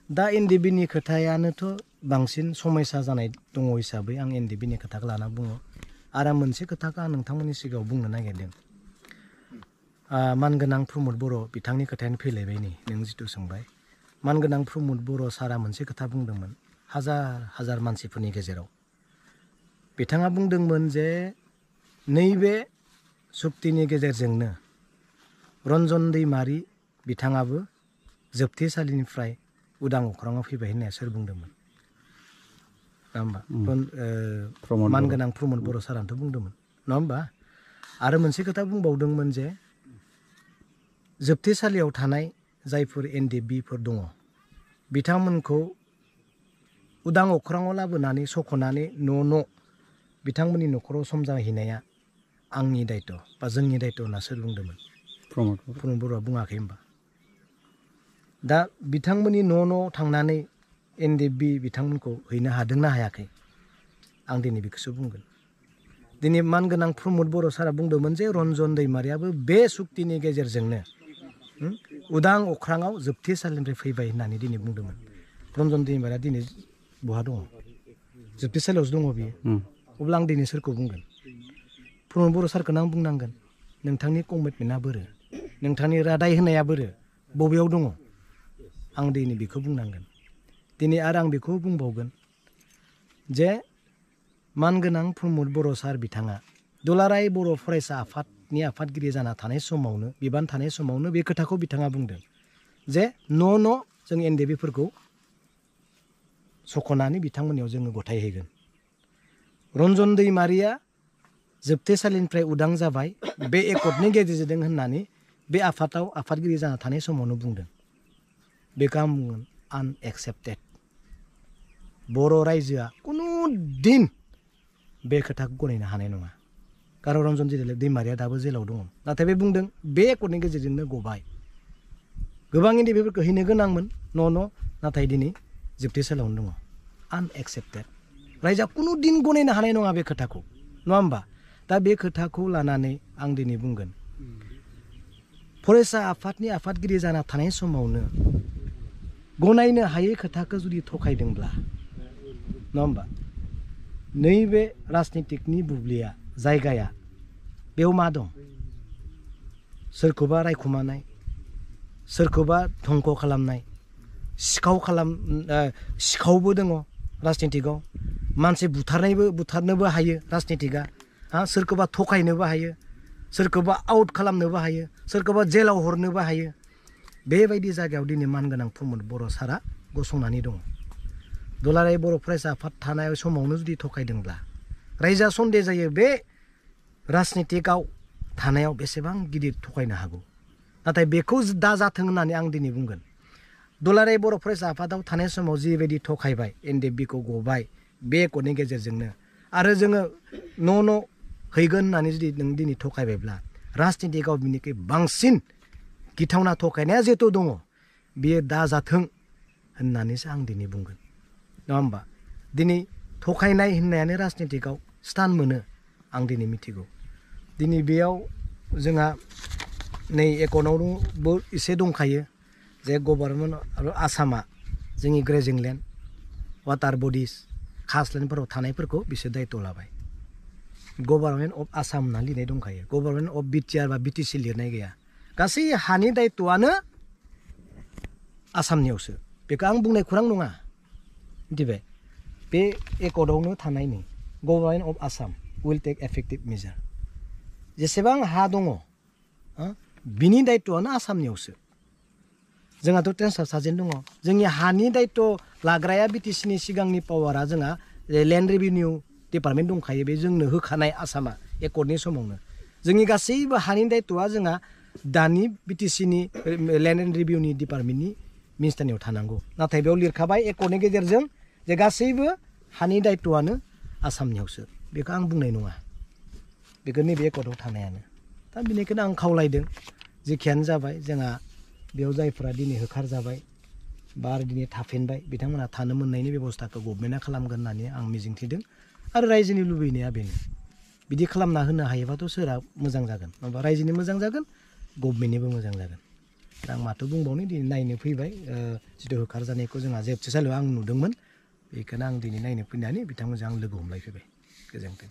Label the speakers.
Speaker 1: दा एनडिबिनि खोथायानोथ' बांसिन समयसा जानाय दङ हिसाबै आं एनडिबिनि खोथाखौ लाना बुङो आरो मोनसे खोथाखौ आं नोंथांमोननि सिगाङाव बुंनो नागिरदों मानगोनां प्रमद बर' बिथांनि खोथायानो फैलायबाय नै नों जिथु सोंबाय मानगोनां प्रमद बर' सारा मोनसे खोथा बुंदोंमोन हाजार मानसिफोरनि गेजेराव बिथाङा बुंदोंमोन जे नैबे सुक्तिनि गेजेरजोंनो रनजन दैमारि बिथाङाबो जोबथेसालिनिफ्राय उदां अख्राङाव फैबाय होननाया सोर बुंदोंमोन नङा होमबा मानगोनां प्रमद बर' सारानोथ' बुंदोंमोन नङा होमबा आरो मोनसे खोथा बुंबावदोंमोन जे जोबथेसालियाव थानाय जायफोर एनडिबिफोर दङ बिथांमोनखौ उदां अख्राङाव लाबोनानै सख'नानै न' बिथांमोननि न'खराव समजाहैनाया आंनि दायथ' बा जोंनि दायथ' होनना सोर बुंदोंमोन प्रमद बर'आ बुङाखै होमबा दा बिथांमोननि न' थांनानै एनडिबि बिथांमोनखौ हैनो हादोंना हायाखै आं दिनै बेखौसो बुंगोन दिनै मानगोनां प्रमद बर' सारा बुंदोंमोन जे रनजन दैमारियाबो बे सुक्तिनि गेजेरजोंनो उदां अख्राङाव जोबथेसालिनिफ्राय फैबाय होननानै दिनै बुंदोंमोन रनजन दैमारिया दिनै बहा दङ जोबथेसालियावसो दङ बियो अब्ला आं दिनै सोरखौ बुंगोन प्रमद बर' सारखौनो आं बुंनांगोन नोंथांनि कमिटमेन्टआ बोरो नोंथांनि रादाय होनाया बोरो बबेयाव दङ आं दिनै बेखौ बुंनांगोन दिनै आरो आं बेखौ बुंबावगोन जे मानगोनां प्रमद बर' सार बिथाङा दुलाराय बर' फरायसा आफादनि आफादगिरि जाना थानाय समावनो बिबान थानाय समावनो बे खोथाखौ बिथाङा बुंदों जे न' जों एनडिबिफोरखौ सख'नानै बिथांमोननियाव जोङो गथायहैगोन रनजन दैमारिया जोबथेसालिनिफ्राय उदां जाबाय बे एकर्डनि गेजेरजों होननानै बे आफादाव आफादगिरि जाना थानाय समावनो बुंदों बेखौ आं बुंगोन आनएक्सेप्टेड बर' रायजोआ कुनु दिन बे खोथाखौ गनायनो हानाय नङा कारन रनजन दैमारिया दाबो जेलाव दङ नाथाय बे बुंदों बे एकर्डनि गेजेरजोंनो गबाय गोबां एनडिबिफोरखौ हैनो गोनांमोन न' नाथाय दिनै जोबथेसालियावनो दङ आनएक्सेप्टेड रायजोआ कुनु दिन गनायनो हानाय नङा बे खोथाखौ नङा होमबा दा बे खोथाखौ लानानै आं दिनै बुंगोन फरायसा आफादनि आफादगिरि जाना थानाय समावनो गनायनो हायै खोथाखौ जुदि थखायदोंब्ला नङा होमबा नैबे राजनितिकनि बुब्लिया जायगाया बेयाव मा दं सोरखौबा रायखुमानाय सोरखौबा धंख' खालामनाय सिखावबो दङ राजनितिकआव मानसि बुथारनोबो हायो राजनितिकआ सोरखौबा थखायनोबो हायो सोरखौबा आउट खालामनोबो हायो सोरखौबा जेलाव हरनोबो हायो बेबायदि जायगायाव दिनै मानगोनां प्रमद बर' सारा गसंनानै दङ दुलाराय बर' फरायसा आफाद थानाय समावनो जुदि थखायदोंब्ला रायजोआ सन्देह जायो बे राजनितिकआव थानायाव बेसेबां गिदिर थखायनो हागौ नाथाय बेखौ दा जाथों होननानै आं दिनै बुंगोन दुलाराय बर' फरायसा आफादाव थानाय समाव जिबायदि थखायबाय एनडिबिखौ गबाय बे एकर्डनि गेजेरजोंनो आरो जोङो न' हैगोन होननानै जुदि नों दिनै थखायबायब्ला राजनितिकआव बिनिख्रुइ बांसिन गिथावना थखायनाया जिहेथु दङ बियो दाजाथों होननानैसो आं दिनै बुंगोन नङा होमबा दिनै थखायनाय होननायानो राजनितिकआव स्थान मोनो आं दिनै मिथिगौ दिनै बेयाव जोंहा नै एकर्डआवबो एसे दंखायो जे गभर्नमेन्ट आरो आसामा जोंनि ग्रेजिं लेन्ड वाटार बडिस खासलेण्डफोराव थानायफोरखौ बिसोर दायथ' लाबाय गभर्नमेन्ट अफ आसाम होनना लिरनाय दंखायो गभर्नमेन्ट अफ बिटिआर बा बिटिसि लिरनाय गैया गासै हानि दायथ'आनो आसामनियावसो बेखौ आं बुंनाय खौरां नङा मिथिबाय बे एकर्डआवनो थानाय नै government of Assam will take effective measure जेसेबां हा दङ बिनि दायथ'आनो आसामनियावसो जोंहाथ' ट्रेन्सफार सार्जेन्ट दङ जोंनि हानि दायथ' लाग्राया बिटिसिनि सिगांनि पावारा जोंहा लेन्ड रेभिनिउ डिपार्टमेन्ट दंखायो बे जोंनो होखानाय आसामा एकर्डनि समावनो जोंनि गासैबो हानि दायथ'आ जोंहा दानि बिटिसिनि लेन्ड एन्ड रेभिनिउ डिपार्टमेन्टनि मिनिस्टारनियाव थानांगौ नाथाय बेयाव लिरखाबाय एकर्डनि गेजेरजों जे गासैबो हानि दायथ'आनो आसामनियावसो बेखौ आं बुंनाय नङा बेखौ नैबे एकर्डआव थानायानो दा बेनिखायनो आं खावलायदों जेखियानो जाबाय जोंहा बेयाव जायफोरा दिनै होखारजाबाय बा आरो दिनै थाफिनबाय बिथांमोनहा थानो मोननायनि बेबस्थाखौ गभर्नमेन्टआ खालामगोन होननानै आं मिजिंथिदों आरो रायजोनि लुबैनाया बेनो बिदि खालामना होनो हायोबाथ' सोरहा मोजां जागोन नङाबा रायजोनि मोजां जागोन गभर्नमेन्टनिबो मोजां जागोन आं माथो बुंबावनो दिनै नायनो फैबाय जिथु होखारजानायखौ जोंहा जोबथेसालियाव आं नुदोंमोन बेखौनो आं दिनै नायनो फैनानै बिथांमोनजों आं लोगो हमलायफैबाय गोजोन्थों।